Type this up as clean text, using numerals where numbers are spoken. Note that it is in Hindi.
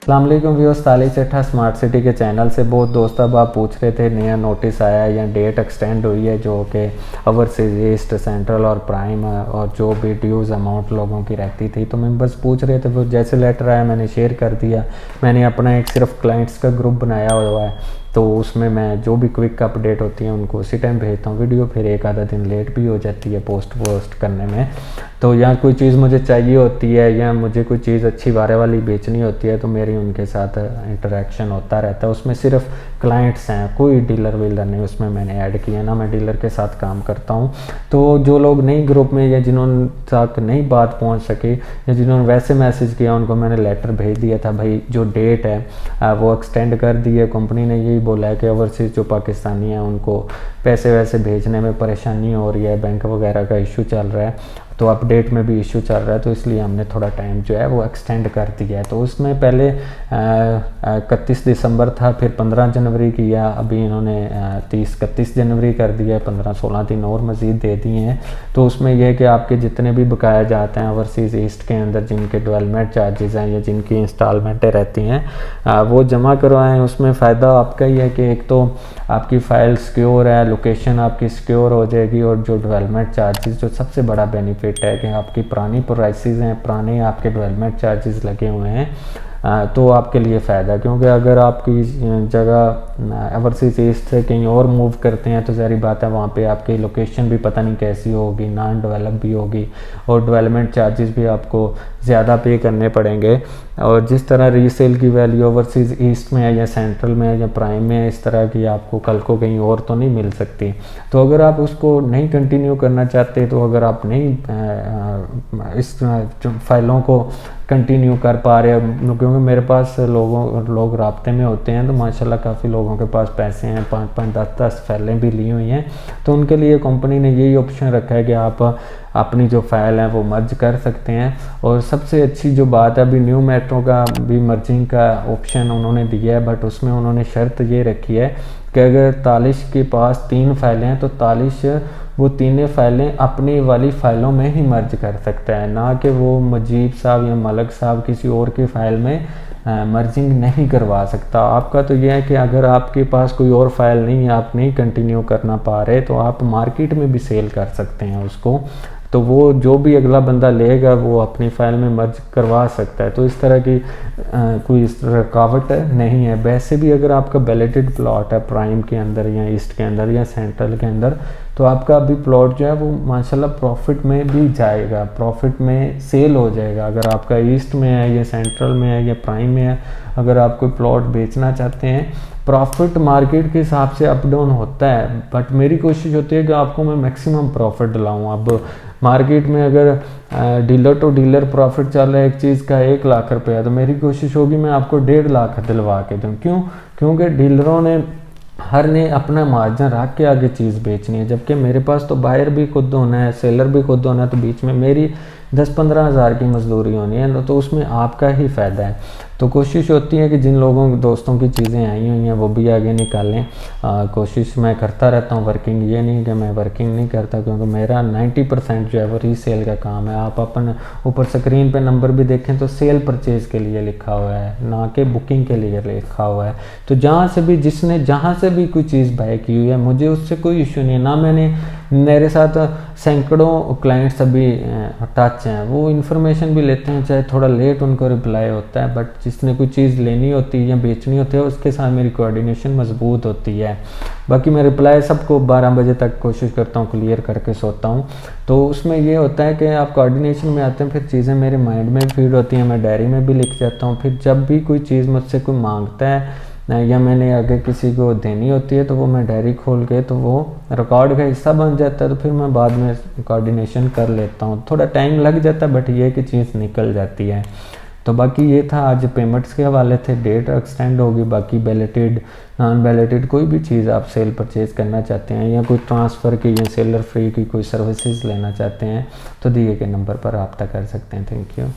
अस्सलाम वालेकुम व्यूअर्स, ताली सेठा स्मार्ट सिटी के चैनल से बहुत दोस्त अब आप पूछ रहे थे नया नोटिस आया है या डेट एक्सटेंड हुई है जो कि ओवरसीज ईस्ट सेंट्रल और प्राइम और जो भी ड्यूज़ अमाउंट लोगों की रहती थी, तो मेंबर्स पूछ रहे थे। वो जैसे लेटर आया मैंने शेयर कर दिया। मैंने अपना एक सिर्फ क्लाइंट्स का ग्रुप बनाया हुआ है, तो उसमें मैं जो भी क्विक अपडेट होती है उनको उसी टाइम भेजता हूँ वीडियो। फिर एक आधा दिन लेट भी हो जाती है पोस्ट करने में। तो या कोई चीज़ मुझे चाहिए होती है या मुझे कोई चीज़ अच्छी बारे वाली बेचनी होती है तो मेरी उनके साथ इंटरेक्शन होता रहता है। उसमें सिर्फ क्लाइंट्स हैं, कोई डीलर वीलर नहीं उसमें मैंने ऐड किया ना, मैं डीलर के साथ काम करता हूँ। तो जो लोग नई ग्रुप में या जिन्होंने तक नई बात पहुँच सके या जिन्होंने वैसे मैसेज किया उनको मैंने लेटर भेज दिया था, भाई जो डेट है वो एक्सटेंड कर दी है। कंपनी ने यही बोला है कि ओवरसीज जो पाकिस्तानी हैं उनको पैसे वैसे भेजने में परेशानी हो रही है, बैंक वगैरह का इशू चल रहा है, तो अपडेट में भी इशू चल रहा है, तो इसलिए हमने थोड़ा टाइम जो है वो एक्सटेंड कर दिया है। तो उसमें पहले 31 दिसंबर था, फिर 15 जनवरी किया, अभी इन्होंने 31 जनवरी कर दिया है, 15-16 दिन और मज़ीद दे दिए हैं। तो उसमें यह है कि आपके जितने भी बकाया जाते हैं ओवरसीज़ ईस्ट के अंदर, जिनके डेवलपमेंट चार्जेस हैं या जिनकी इंस्टॉलमेंटें रहती हैं वो जमा करवाएं। उसमें फ़ायदा आपका ही है कि एक तो आपकी फ़ाइल सिक्योर है, लोकेशन आपकी सिक्योर हो जाएगी, और जो डेवलपमेंट चार्जेस जो सबसे बड़ा बेनिफिट है कि आपकी पुरानी प्राइसेस हैं, पुराने आपके डेवलपमेंट चार्जेस लगे हुए हैं, तो आपके लिए फ़ायदा। क्योंकि अगर आपकी जगह ओवरसीज ईस्ट से कहीं और मूव करते हैं तो ज़ाहिर बात है वहाँ पे आपकी लोकेशन भी पता नहीं कैसी होगी, नॉन डेवलप भी होगी, और डेवलपमेंट चार्जेस भी आपको ज़्यादा पे करने पड़ेंगे। और जिस तरह रीसेल की वैल्यू ओवरसीज ईस्ट में है या सेंट्रल में है या प्राइम में है, इस तरह की आपको कल को कहीं और तो नहीं मिल सकती। तो अगर आप उसको नहीं कंटिन्यू करना चाहते, तो अगर आप नहीं इस फाइलों को कंटिन्यू कर पा रहे हैं, क्योंकि मेरे पास लोग राब्ते में होते हैं, तो माशाल्लाह काफ़ी लोगों के पास पैसे हैं, 5-5, 10-10 फाइलें भी ली हुई हैं, तो उनके लिए कंपनी ने यही ऑप्शन रखा है कि आप अपनी जो फाइल है वो मर्ज कर सकते हैं। और सबसे अच्छी जो बात है, अभी न्यू मेट्रो का भी मर्जिंग का ऑप्शन उन्होंने दिया है, बट उसमें उन्होंने शर्त ये रखी है कि अगर तालिश के पास 3 फाइलें हैं तो तालिश वो तीनों फाइलें अपनी वाली फ़ाइलों में ही मर्ज कर सकता है, ना कि वो मुजीब साहब या मलक साहब किसी और की फ़ाइल में मर्जिंग नहीं करवा सकता। आपका तो यह है कि अगर आपके पास कोई और फाइल नहीं है, आप नहीं कंटिन्यू करना पा रहे, तो आप मार्केट में भी सेल कर सकते हैं उसको। तो वो जो भी अगला बंदा लेगा वो अपनी फ़ाइल में मर्ज करवा सकता है। तो इस तरह की कोई इस रुकावट नहीं है। वैसे भी अगर आपका बैलेटेड प्लॉट है प्राइम के अंदर या ईस्ट के अंदर या सेंट्रल के अंदर, तो आपका अभी प्लॉट जो है वो माशाल्लाह प्रॉफिट में भी जाएगा, प्रॉफिट में सेल हो जाएगा। अगर आपका ईस्ट में है या सेंट्रल में है या प्राइम में है, अगर आप कोई प्लॉट बेचना चाहते हैं, प्रॉफिट मार्केट के हिसाब से अप डाउन होता है, बट मेरी कोशिश होती है कि आपको मैं मैक्सिमम प्रॉफिट दिलाऊँ। अब मार्केट में अगर डीलर टू डीलर प्रॉफिट चल रहा है एक चीज़ का 1 लाख रुपया, तो मेरी कोशिश होगी मैं आपको 1.5 लाख दिलवा के दूँ। क्यों? क्योंकि डीलरों ने हर ने अपना मार्जिन रख के आगे चीज़ बेचनी है, जबकि मेरे पास तो बायर भी खुद होना है, सेलर भी खुद होना है, तो बीच में मेरी 10-15 हज़ार की मजदूरी होनी है, तो उसमें आपका ही फ़ायदा है। तो कोशिश होती है कि जिन लोगों दोस्तों की चीज़ें आई हुई हैं वो भी आगे निकालें। कोशिश मैं करता रहता हूँ वर्किंग, ये नहीं कि मैं वर्किंग नहीं करता, क्योंकि मेरा 90% जो है वो रीसेल का काम है। आप अपन ऊपर स्क्रीन पे नंबर भी देखें तो सेल परचेज़ के लिए लिखा हुआ है, ना कि बुकिंग के लिए लिखा हुआ है। तो जहाँ से भी जिसने जहाँ से भी कोई चीज़ बाय की हुई है, मुझे उससे कोई इशू नहीं है। ना मैंने, मेरे साथ सैकड़ों क्लाइंट्स अभी टच हैं, वो इन्फॉर्मेशन भी लेते हैं, चाहे थोड़ा लेट उनको रिप्लाई होता है, बट जिसने कोई चीज़ लेनी होती है या बेचनी होती है उसके साथ मेरी कोऑर्डिनेशन मजबूत होती है। बाकी मैं रिप्लाई सबको 12 बजे तक कोशिश करता हूँ क्लियर करके सोता हूँ। तो उसमें ये होता है कि आप कोऑर्डिनेशन में आते हैं, फिर चीज़ें मेरे माइंड में फीड होती हैं, मैं डायरी में भी लिख जाता हूँ। फिर जब भी कोई चीज़ मुझसे कोई मांगता है या मैंने आगे किसी को देनी होती है, तो वो मैं डायरी खोल के, तो वो रिकॉर्ड का हिस्सा बन जाता है, तो फिर मैं बाद में कोऑर्डिनेशन कर लेता हूँ। थोड़ा टाइम लग जाता है, बट ये कि चीज़ निकल जाती है। तो बाकी ये था, आज पेमेंट्स के हवाले थे, डेट एक्सटेंड होगी। बाकी बैलेटेड नॉन बैलेटेड कोई भी चीज़ आप सेल परचेज़ करना चाहते हैं या कोई ट्रांसफ़र की या सेलर फ्री की कोई सर्विसेज लेना चाहते हैं, तो दिए गए नंबर पर रब्ता कर सकते हैं। Thank you.